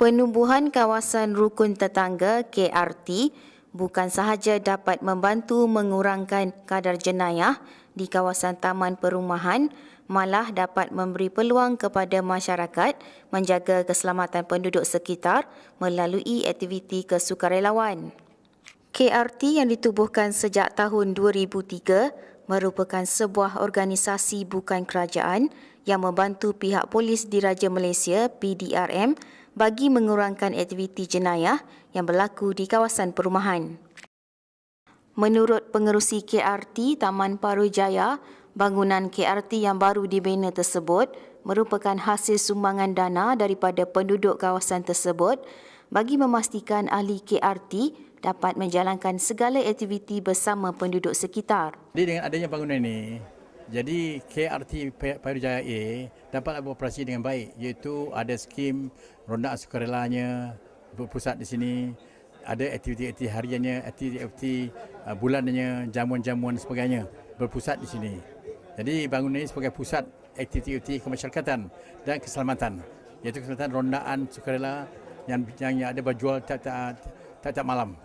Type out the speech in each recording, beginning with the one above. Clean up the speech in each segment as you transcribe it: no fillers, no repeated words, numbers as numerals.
Penubuhan kawasan rukun tetangga KRT bukan sahaja dapat membantu mengurangkan kadar jenayah di kawasan taman perumahan, malah dapat memberi peluang kepada masyarakat menjaga keselamatan penduduk sekitar melalui aktiviti kesukarelawan. KRT yang ditubuhkan sejak tahun 2003 merupakan sebuah organisasi bukan kerajaan yang membantu pihak polis Diraja Malaysia PDRM bagi mengurangkan aktiviti jenayah yang berlaku di kawasan perumahan. Menurut pengerusi KRT Taman Paruh Jaya, bangunan KRT yang baru dibina tersebut merupakan hasil sumbangan dana daripada penduduk kawasan tersebut bagi memastikan ahli KRT dapat menjalankan segala aktiviti bersama penduduk sekitar. Jadi dengan adanya bangunan ini, jadi KRT Paruh Jaya A dapat beroperasi dengan baik, iaitu ada skim rondaan sukarelanya berpusat di sini, ada aktiviti-aktiviti hariannya, aktiviti bulanannya, jamuan-jamuan dan sebagainya berpusat di sini. Jadi bangunan ini sebagai pusat aktiviti-aktiviti kemasyarakatan dan keselamatan, iaitu keselamatan rondaan sukarela yang ada berjual tiap-tiap malam.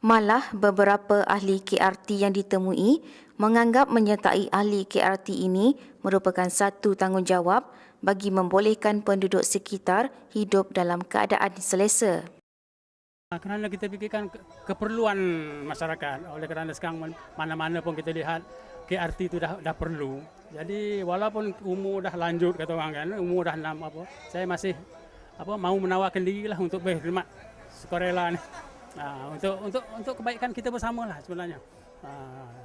Malah beberapa ahli KRT yang ditemui menganggap menyertai ahli KRT ini merupakan satu tanggungjawab bagi membolehkan penduduk sekitar hidup dalam keadaan selesa. Kerana kita fikirkan keperluan masyarakat, oleh kerana sekarang mana-mana pun kita lihat KRT itu dah perlu. Jadi walaupun umur dah lanjut kata orang kan, umur dah 6 saya masih mau menawarkan diri lah untuk berkhidmat sukarela ni. Untuk kebaikan kita bersama lah sebenarnya.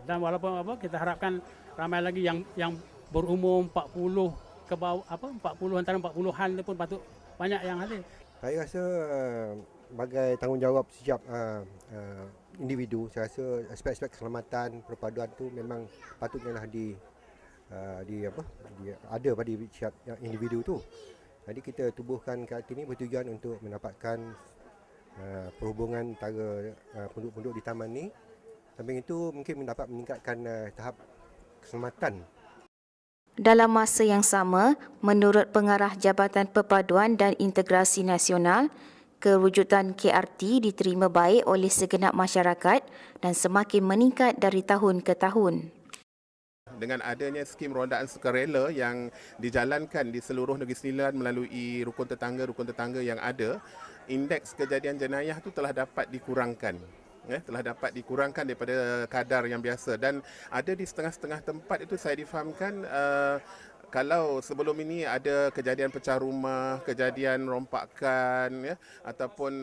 Dan walaupun kita harapkan ramai lagi yang berumur 40 ke bawah 40 antara 40-an ni pun patut banyak yang hadir. Saya rasa sebagai tanggungjawab setiap individu, saya rasa aspek-aspek keselamatan perpaduan tu memang patutnya lah ada pada setiap individu tu. Jadi kita tubuhkan KRT ini bertujuan untuk mendapatkan perhubungan antara penduduk-penduduk di taman ni. Samping itu mungkin dapat meningkatkan tahap keselamatan. Dalam masa yang sama, menurut Pengarah Jabatan Perpaduan dan Integrasi Nasional, kewujudan KRT diterima baik oleh segenap masyarakat dan semakin meningkat dari tahun ke tahun. Dengan adanya skim rondaan sukarela yang dijalankan di seluruh Negeri Sembilan melalui rukun tetangga yang ada, indeks kejadian jenayah itu telah dapat dikurangkan. Telah dapat dikurangkan daripada kadar yang biasa, dan ada di setengah-setengah tempat itu saya difahamkan kalau sebelum ini ada kejadian pecah rumah, kejadian rompakan ataupun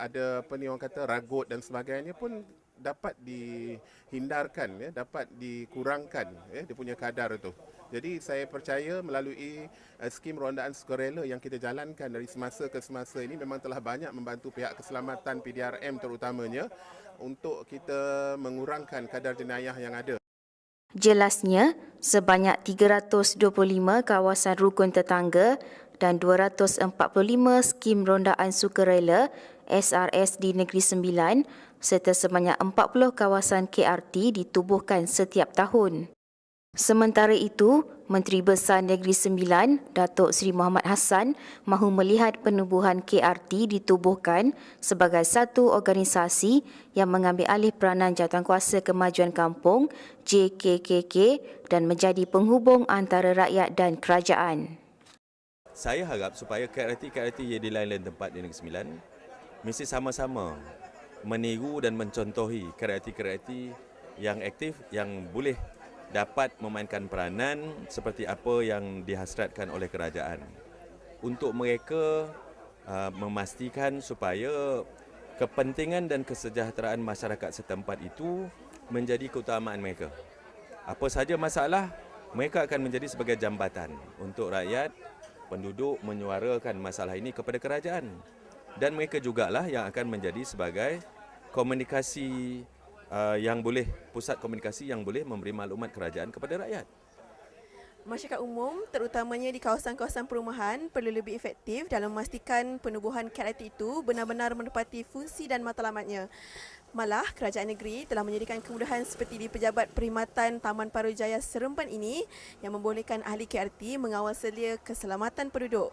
ada orang kata ragut dan sebagainya pun dapat dihindarkan, dapat dikurangkan dia punya kadar itu. Jadi saya percaya melalui skim rondaan sukarela yang kita jalankan dari semasa ke semasa ini memang telah banyak membantu pihak keselamatan PDRM terutamanya untuk kita mengurangkan kadar jenayah yang ada. Jelasnya, sebanyak 325 kawasan rukun tetangga dan 245 skim rondaan sukarela SRS di Negeri Sembilan serta sebanyak 40 kawasan KRT ditubuhkan setiap tahun. Sementara itu, Menteri Besar Negeri Sembilan, Datuk Seri Mohamad Hassan, mahu melihat penubuhan KRT ditubuhkan sebagai satu organisasi yang mengambil alih peranan Jawatankuasa Kemajuan Kampung JKKK dan menjadi penghubung antara rakyat dan kerajaan. Saya harap supaya KRT di lain-lain tempat di Negeri Sembilan mesti sama-sama meniru dan mencontohi KRT yang aktif, yang boleh dapat memainkan peranan seperti apa yang dihasratkan oleh kerajaan untuk mereka memastikan supaya kepentingan dan kesejahteraan masyarakat setempat itu menjadi keutamaan mereka. Apa saja masalah, mereka akan menjadi sebagai jambatan untuk rakyat, penduduk menyuarakan masalah ini kepada kerajaan, dan mereka jugalah yang akan menjadi sebagai komunikasi pusat komunikasi yang boleh memberi maklumat kerajaan kepada rakyat. Masyarakat umum, terutamanya di kawasan-kawasan perumahan, perlu lebih efektif dalam memastikan penubuhan KRT itu benar-benar menepati fungsi dan matlamatnya. Malah, kerajaan negeri telah menyediakan kemudahan seperti di Pejabat Perkhidmatan Taman Paruh Jaya Seremban ini yang membolehkan ahli KRT mengawal selia keselamatan penduduk.